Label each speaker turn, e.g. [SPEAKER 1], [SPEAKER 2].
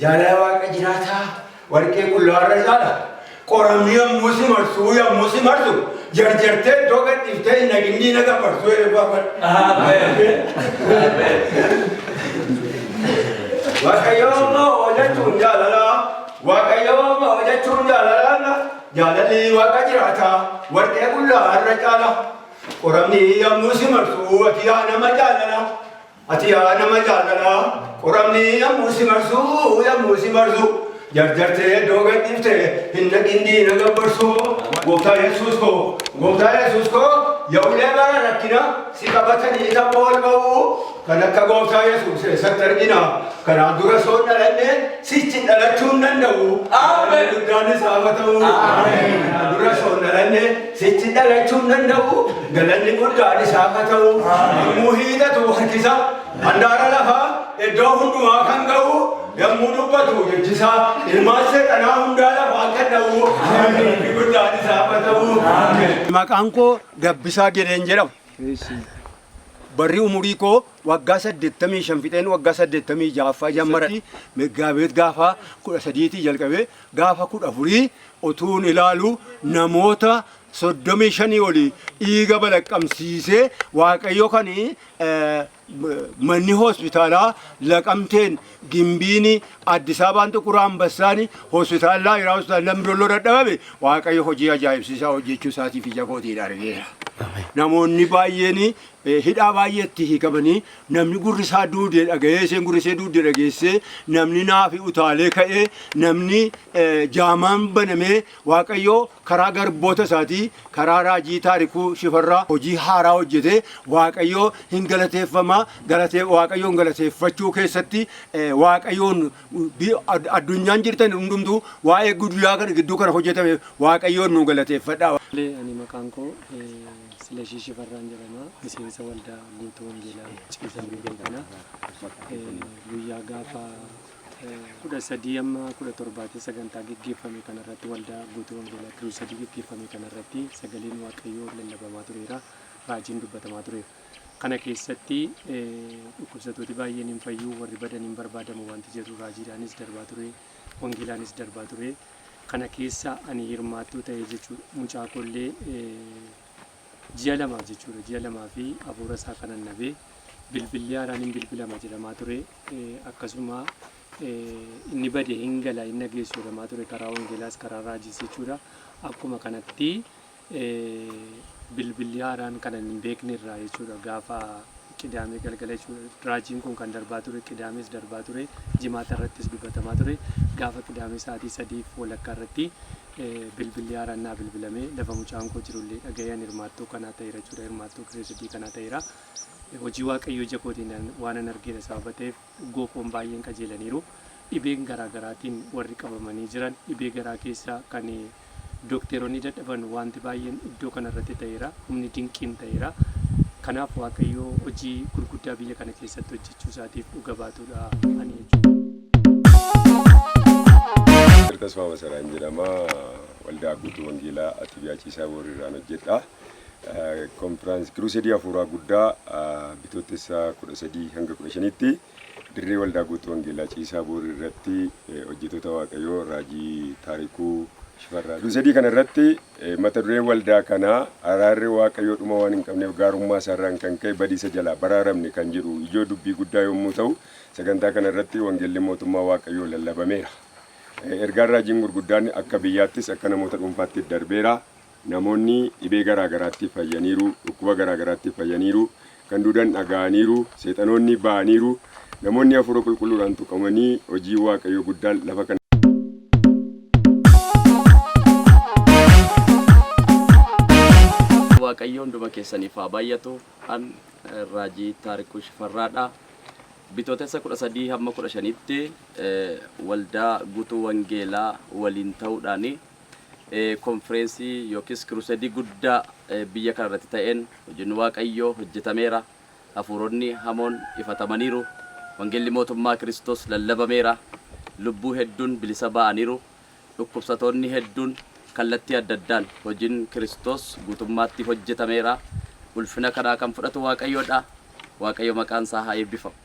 [SPEAKER 1] جالا واقع جراتا وركي كل الرجال قرميا موسم مرسويا موسم مرسو جرجرت توقت إفتاي نجني نجا مرسوي ربما وكيوم وجدتم جالا وكيوم وجدتم جالا جالا لي واقع جراتا وركي كل الرجال قرميا موسم مرسو أتيانا مجالا أتيانا مجالا قرمني يا موسى مرزو جرجرتي دوغت نفته إن عندي نجبرسو غوتا يسوع كو يولا بارا ركنا سكابتني تقول بو كنا كغوتا يسوع سترجنا كنا دورا صوت نلني سيتين نلتون نندو آمين داني سامتو آمين دورا صوت نلني سيتين نلتون نندو غلني داني سامتو موهيدا تو هكذا أندارا لها الدوهم ما كانوا يمونو بدو يجلسا الماسة أنا هندالا باكناو يقول داني سامتو ما كانكو قبسا جرينجرام بري أموريكو وقاسة دتمي شنفتين وقاسة دتمي جافا جمرتي مقابيت غافا كل سديتي جلقبي غافا كل أفوري أتون إلالو نموتا صدمي شني ولي إيجا بلك أمسيسه واقعيو كاني مني هوسبيتالا لك أمتين جنبيني أديسابان تو قرآن بساني هوسبيتالا يراوس لمرلو ردابي واقعيو هجيا جايب سيسا هجي چوساتي في جاكوتي دارجيها نموني بايني هدا بايتي هكمني نمني غرسا دودي أجهزة غرسة دودي أجهزة نمني نافي أطالع كأي نمني جامان بنمي واقعيو كراغر بوتا ساتي كراراجي تاريخو شفرة هجي هاراو جده واقعيو هنگلته فما غلته واقعيو هنگلته فچو كيستي واقعيو الدنيا جرتن ندمدو واي غدولا كن غدو كن هجته واقعيو نغلته فدا
[SPEAKER 2] أنا مكانكو سلاشي شفران جلنا مسيرة والدا غوتون جلا چيزا بيجنا ويا غافا كودا سديام كودا ترباتي سجنتا جيفامي كان راتي والدا غوتون جلا كروسدي جيفامي كان راتي سجلين واقعيو للبا ماتوريرا راجين دبتا ماتوريرا kana keessatti dhukkubsattooti baay'een hin fayyuu warri badan hin barbaadamu wanti jedhu raajiidhaanis darbaa ture wangeelaanis darbaa ture kana keessa ani hirmaattuu ta'ee jechuudha mucaa kollee ji'a lamaaf jechuudha ji'a lamaa fi hafuura isaa kanan nabee bilbilli haaraan hin bilbilama jedhamaa ture akkasuma inni bade hin gala inni geessu jedhamaa ture karaa wangeelaas karaa raajiis jechuudha akkuma kanatti bilbilli haaraan kanan hin beekne irraa jechuudha gaafa qidaamee galgala jechuudha raajiin kun kan darbaa ture qidaamees darbaa ture jimaata irrattis dubbatamaa ture gaafa qidaamee sa'aatii 3 walakkaa irratti bilbilli haaraan naa bilbilamee lafa mucaan koo jirullee dhagayaan hirmaattoo kanaa ta'eera jechuudha hirmaattoo kireessotii kanaa ta'eera hojii waaqayyoo jakootiin waan an argeera sababa ta'eef goofoon baay'een qajeelaniiru dhibeen garaagaraatiin warri qabamanii jiran dhibee garaa keessaa kan dokteeronni dadhaban wanti baay'een iddoo kanarratti ta'eera humni dinqiin ta'eera kanaaf waaqayyoo hojii gurguddaa biyya kana keessatti hojjechuu isaatiif dhuga baatudha ani jechuudha.
[SPEAKER 3] Tasfaa Masaraan jedhama waldaa guutuu wangeelaa Atibiyaa Ciisaa Booriirraan hojjedha. Konfiraansi kiruusedii hafuuraa guddaa bitootessa 13 hanga 15tti dirree waldaa guutuu wangeelaa Ciisaa Booriirratti hojjettoota waaqayyoo raajii taarikuu shifarraa kiruusedii kana irratti mata duree waldaa kanaa araarri waaqayyoo dhuma waan hin qabneef gaarummaa isaarraan kan ka'e badiisa jalaa baraaramne kan jedhu ijoo dubbii guddaa yommuu ta'u sagantaa kana irratti wangeelli mootummaa waaqayyoo lallabameera. Ergaan raajiin gurguddaan akka biyyaattis akka namoota dhuunfaatti darbeera. Namoonni dhibee garaagaraatti fayyaniiru, dhukkuba garaagaraatti fayyaniiru, kan duudan dhaga'aniiru, seexanoonni ba'aniiru, namoonni hafuura qulqulluudhaan tuqamanii hojii waaqayyoo guddaan lafa kana
[SPEAKER 4] waaqayyoon dhuma keessaniif haa baay'atu an raajii taarikuu shifarraadha. Bitootessa 13 hamma 15tti waldaa guutuu wangeelaa waliin ta'uudhaan konfereensii yookiis kiruusedii guddaa biyya kanarratti ta'een hojiin waaqayyoo hojjetameera. Hafuuronni hamoon ifatamaniiru. Wangeelli mootummaa Kiristoos lallabameera. Lubbuu hedduun bilisa ba'aniiru. Dhukkubsatoonni hedduun kallattii adda addaan hojiin Kiristoos guutummaatti hojjetameera. Ulfina kanaa kan fudhatu waaqayyoodha. waaqayyo maqaan isaa haa eebbifamu.